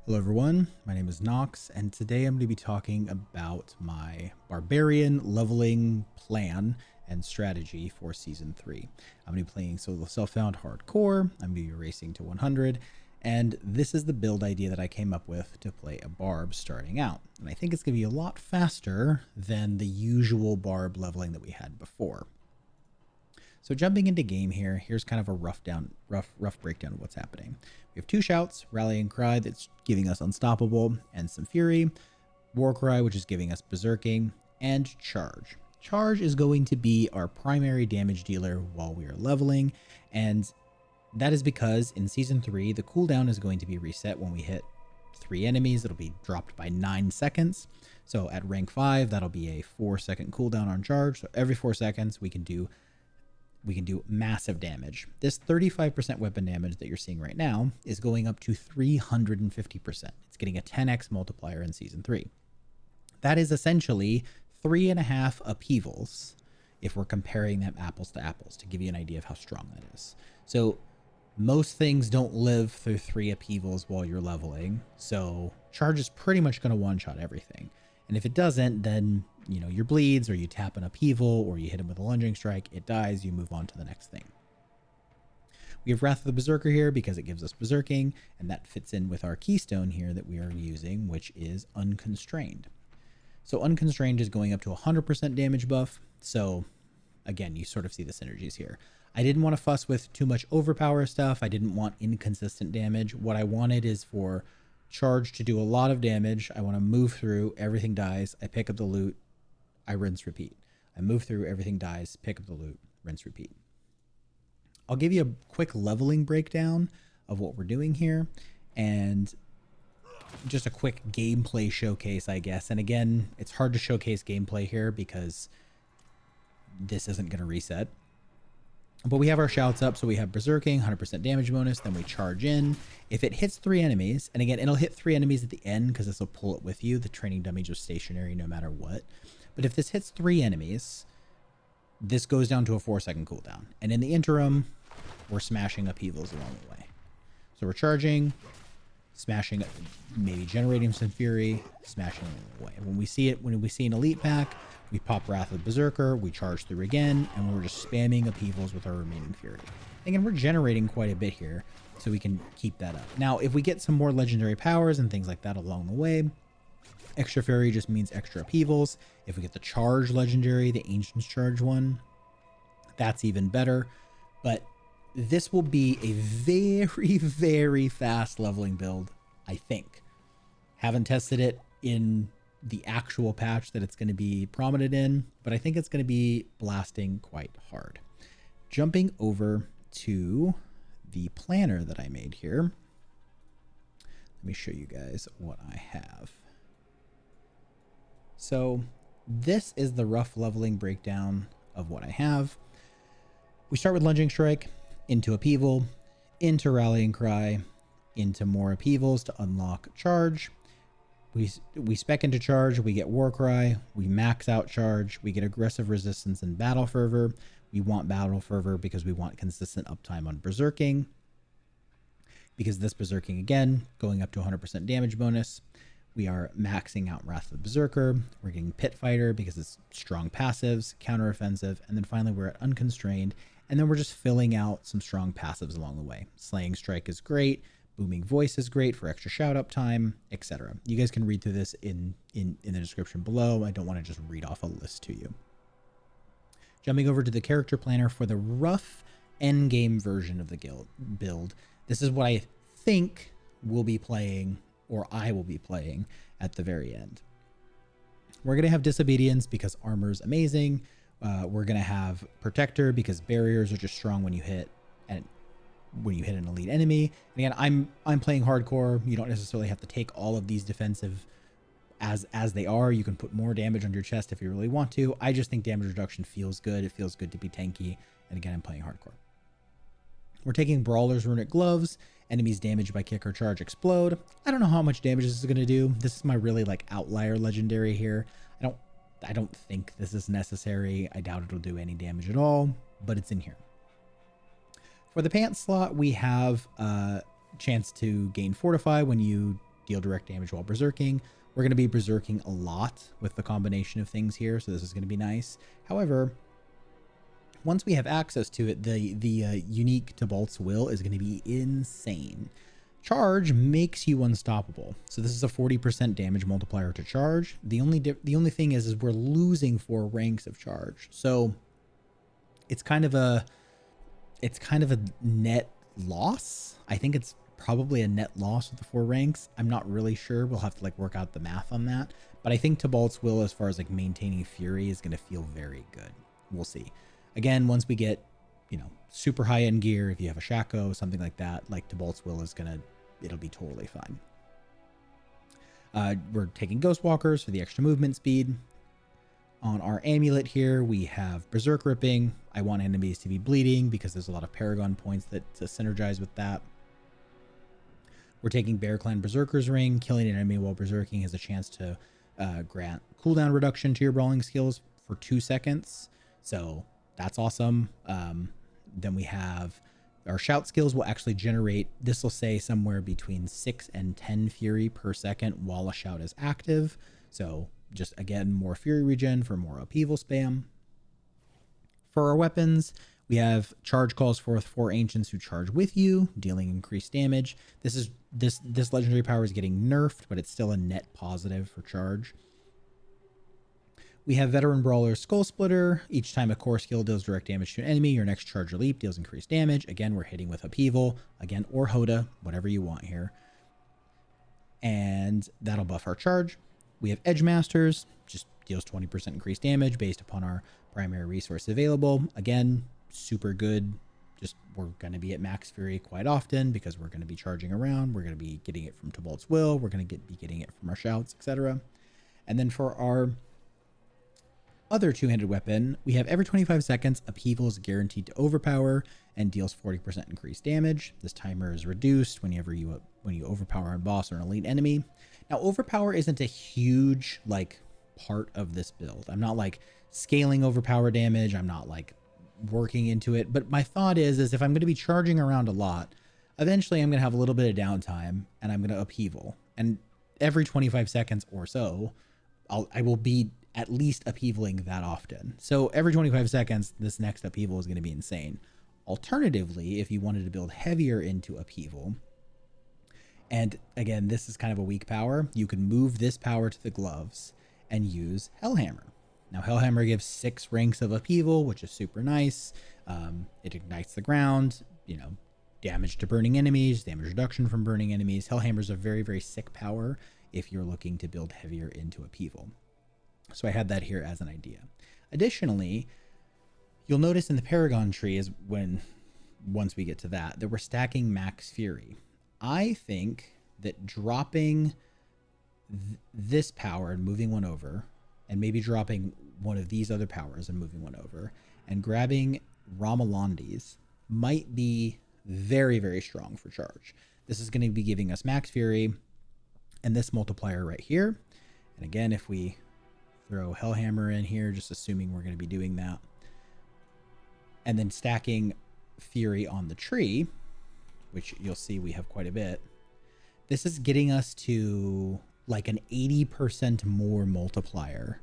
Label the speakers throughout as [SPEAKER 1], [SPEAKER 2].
[SPEAKER 1] Hello everyone, my name is Nox, and today I'm going to be talking about my barbarian leveling plan and strategy for Season 3. I'm going to be playing solo self-found hardcore, I'm going to be racing to 100, and this is the build idea that I came up with to play a Barb starting out. And I think it's going to be a lot faster than the usual Barb leveling that we had before. So jumping into game here, here's kind of a rough breakdown of what's happening. We have two shouts, Rallying Cry, that's giving us Unstoppable, and some Fury, War Cry, which is giving us Berserking, and Charge. Charge is going to be our primary damage dealer while we are leveling, and that is because in Season 3, the cooldown is going to be reset when we hit 3 enemies. It'll be dropped by 9 seconds. So at rank 5, that'll be a 4-second cooldown on Charge. So every 4 seconds, we can do massive damage. This 35% weapon damage that you're seeing right now is going up to 350%. It's getting a 10x multiplier in Season 3. That is essentially 3.5 upheavals if we're comparing them apples to apples, to give you an idea of how strong that is. So most things don't live through 3 upheavals while you're leveling, so Charge is pretty much going to one-shot everything. And if it doesn't, then your bleeds, or you tap an upheaval, or you hit him with a lunging strike, it dies, you move on to the next thing. We have Wrath of the Berserker here because it gives us berserking, and that fits in with our keystone here that we are using, which is Unconstrained. So Unconstrained is going up to 100% damage buff, so again, you sort of see the synergies here. I didn't want to fuss with too much overpower stuff. I didn't want inconsistent damage. What I wanted is for Charge to do a lot of damage. I want to move through, everything dies, I pick up the loot, I rinse, repeat. I move through, everything dies, pick up the loot, rinse, repeat. I'll give you a quick leveling breakdown of what we're doing here, and just a quick gameplay showcase, I guess. And again, it's hard to showcase gameplay here because this isn't going to reset. But we have our shouts up, so we have Berserking, 100% damage bonus, then we charge in. If it hits 3 enemies, and again, it'll hit 3 enemies at the end because this will pull it with you. The training dummies are stationary no matter what. But if this hits 3 enemies, this goes down to a 4-second cooldown. And in the interim, we're smashing upheavals along the way. So we're charging, smashing, maybe generating some fury, smashing along the way. When we see an elite pack, we pop Wrath of the Berserker, we charge through again, and we're just spamming upheavals with our remaining fury. Again, we're generating quite a bit here, so we can keep that up. Now, if we get some more legendary powers and things like that along the way, extra fury just means extra upheavals. If we get the charge legendary, the Ancient's Charge one, that's even better. But this will be a very, very fast leveling build, I think. Haven't tested it in the actual patch that it's going to be prominent in, but I think it's going to be blasting quite hard. Jumping over to the planner that I made here. Let me show you guys what I have. So this is the rough leveling breakdown of what I have. We start with Lunging Strike, into Upheaval, into Rallying Cry, into more upheavals to unlock Charge. We spec into Charge, we get War Cry, we max out Charge, we get Aggressive Resistance and Battle Fervor. We want Battle Fervor because we want consistent uptime on Berserking. Because this Berserking, again, going up to 100% damage bonus. We are maxing out Wrath of the Berserker. We're getting Pit Fighter because it's strong passives, counteroffensive, and then finally we're at Unconstrained, and then we're just filling out some strong passives along the way. Slaying Strike is great. Booming Voice is great for extra shout up time, etc. You guys can read through this in the description below. I don't want to just read off a list to you. Jumping over to the character planner for the rough end game version of the build. This is what I think we'll be playing, or I will be playing at the very end. We're going to have Disobedience because armor is amazing. We're going to have Protector because barriers are just strong when you hit an elite enemy. And again, I'm playing hardcore. You don't necessarily have to take all of these defensive as they are. You can put more damage on your chest if you really want to. I just think damage reduction feels good. It feels good to be tanky. And again, I'm playing hardcore. We're taking Brawler's Runic Gloves. Enemies damaged by kick or charge explode. I don't know how much damage this is going to do. This is my really outlier legendary here. I don't think this is necessary. I doubt it'll do any damage at all, but it's in here. For the pants slot, we have a chance to gain Fortify when you deal direct damage while berserking. We're going to be berserking a lot with the combination of things here, so this is going to be nice. However, once we have access to it, the unique to Bolt's Will is going to be insane. Charge makes you unstoppable. So this is a 40% damage multiplier to charge. The only thing is we're losing 4 ranks of charge. So it's kind of a net loss. I think it's probably a net loss with the 4 ranks. I'm not really sure. We'll have to like work out the math on that. But I think Tibalt's Will, as far as like maintaining Fury, is going to feel very good. We'll see. Again, once we get, you know, super high end gear, if you have a Shaco, something like that, like Tibalt's Will is going to, it'll be totally fine. We're taking Ghost Walkers for the extra movement speed. On our amulet here, we have Berserk Ripping. I want enemies to be bleeding because there's a lot of Paragon points that to synergize with that. We're taking Bear Clan Berserker's Ring. Killing an enemy while berserking has a chance to grant cooldown reduction to your brawling skills for 2 seconds. So that's awesome. Then we have our shout skills will actually generate, this will say somewhere between 6 and 10 fury per second while a shout is active. So just again, more fury regen for more upheaval spam. For our weapons, we have charge calls forth 4 ancients who charge with you, dealing increased damage. This legendary power is getting nerfed, but it's still a net positive for charge. We have Veteran Brawler Skull Splitter. Each time a core skill deals direct damage to an enemy, your next charge or leap deals increased damage. Again, we're hitting with Upheaval, again, or Hoda, whatever you want here. And that'll buff our charge. We have Edge Masters, just deals 20% increased damage based upon our primary resource available. Again, super good. Just we're going to be at max fury quite often because we're going to be charging around. We're going to be getting it from Tibalt's Will. We're going to be getting it from our shouts, etc. And then for our other two-handed weapon, we have every 25 seconds, Upheaval is guaranteed to overpower and deals 40% increased damage. This timer is reduced whenever you overpower a boss or an elite enemy. Now, overpower isn't a huge like part of this build. I'm not like scaling overpower damage. I'm not like working into it. But my thought is if I'm going to be charging around a lot, eventually I'm going to have a little bit of downtime and I'm going to Upheaval. And every 25 seconds or so, I will be at least upheavaling that often. So every 25 seconds, this next upheaval is going to be insane. Alternatively, if you wanted to build heavier into upheaval, and again, this is kind of a weak power, you can move this power to the gloves and use Hellhammer. Now, Hellhammer gives 6 ranks of upheaval, which is super nice. It ignites the ground, you know, damage to burning enemies, damage reduction from burning enemies. Hellhammer is a very, very sick power if you're looking to build heavier into upheaval. So I had that here as an idea. Additionally, you'll notice in the Paragon tree is once we get to that we're stacking Max Fury. I think that dropping this power and moving one over, and maybe dropping one of these other powers and moving one over, and grabbing Ramalandi's might be very, very strong for charge. This is going to be giving us Max Fury and this multiplier right here. And again, if we throw Hellhammer in here, just assuming we're going to be doing that, and then stacking Fury on the tree, which you'll see we have quite a bit, this is getting us to like an 80% more multiplier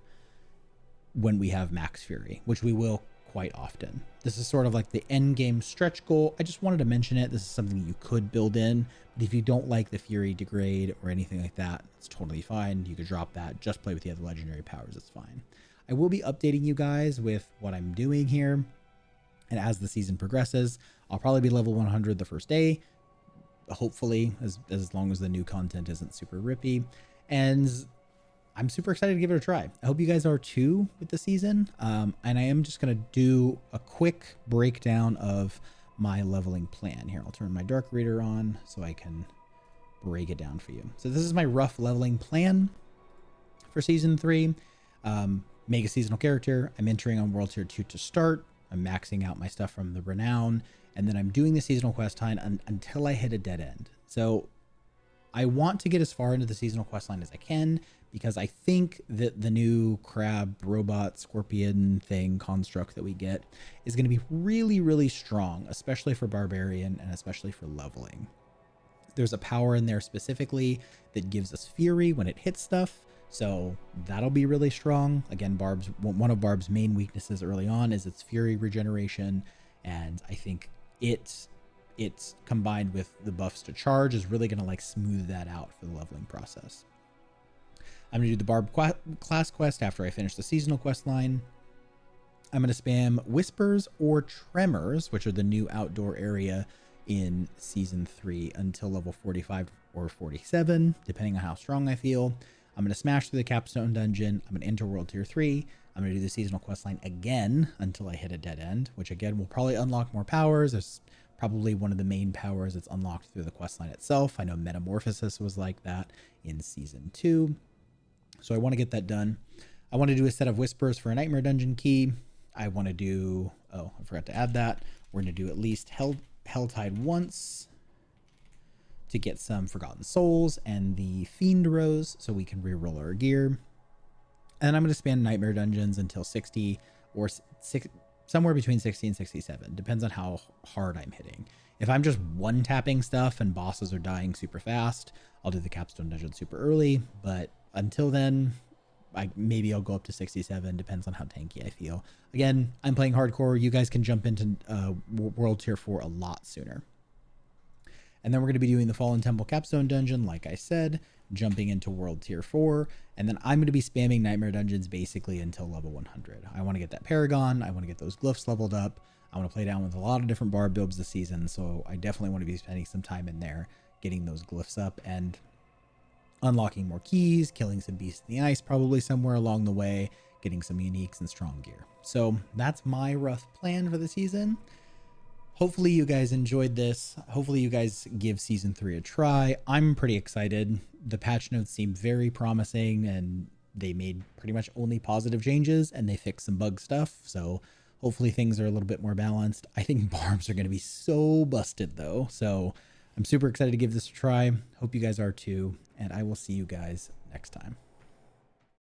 [SPEAKER 1] when we have Max Fury, which we will quite often. This is sort of like the end game stretch goal. I just wanted to mention it. This is something that you could build in, but if you don't like the Fury degrade or anything like that, it's totally fine. You could drop that, just play with the other legendary powers. It's fine. I will be updating you guys with what I'm doing here. And as the season progresses, I'll probably be level 100 the first day, hopefully, as long as the new content isn't super rippy. And I'm super excited to give it a try. I hope you guys are too with the season. And I am just going to do a quick breakdown of my leveling plan here. I'll turn my Dark Reader on so I can break it down for you. So this is my rough leveling plan for Season 3. Mega Seasonal Character. I'm entering on World Tier 2 to start. I'm maxing out my stuff from the Renown. And then I'm doing the Seasonal Quest line until I hit a dead end. So I want to get as far into the Seasonal Quest line as I can, because I think that the new crab, robot, scorpion thing construct that we get is going to be really, really strong, especially for Barbarian and especially for leveling. There's a power in there specifically that gives us fury when it hits stuff. So that'll be really strong. Again, one of Barb's main weaknesses early on is its fury regeneration. And I think it's combined with the buffs to charge is really going to like smooth that out for the leveling process. I'm going to do the Barb class quest after I finish the seasonal quest line. I'm going to spam Whispers or Tremors, which are the new outdoor area in Season 3 until level 45 or 47, depending on how strong I feel. I'm going to smash through the Capstone Dungeon. I'm going to enter World Tier 3. I'm going to do the seasonal quest line again until I hit a dead end, which again will probably unlock more powers. There's probably one of the main powers that's unlocked through the quest line itself. I know Metamorphosis was like that in Season 2. So I want to get that done. I want to do a set of Whispers for a Nightmare Dungeon key. I want to do, I forgot to add that. We're going to do at least Helltide once to get some Forgotten Souls and the Fiend Rose so we can reroll our gear. And I'm going to spam Nightmare Dungeons until 60 or somewhere between 60 and 67. Depends on how hard I'm hitting. If I'm just one-tapping stuff and bosses are dying super fast, I'll do the Capstone Dungeon super early. But until then, maybe I'll go up to 67. Depends on how tanky I feel. Again, I'm playing hardcore. You guys can jump into World Tier 4 a lot sooner. And then we're going to be doing the Fallen Temple Capstone Dungeon, like I said, jumping into World Tier 4. And then I'm going to be spamming Nightmare Dungeons basically until level 100. I want to get that Paragon. I want to get those glyphs leveled up. I want to play down with a lot of different Barb builds this season. So I definitely want to be spending some time in there, getting those glyphs up and unlocking more keys, killing some beasts in the ice probably somewhere along the way, getting some uniques and strong gear. So that's my rough plan for the season. Hopefully you guys enjoyed this. Hopefully you guys give Season 3 a try. I'm pretty excited. The patch notes seem very promising and they made pretty much only positive changes and they fixed some bug stuff. So hopefully things are a little bit more balanced. I think Barbs are going to be so busted though. So I'm super excited to give this a try. Hope you guys are too. And I will see you guys next time.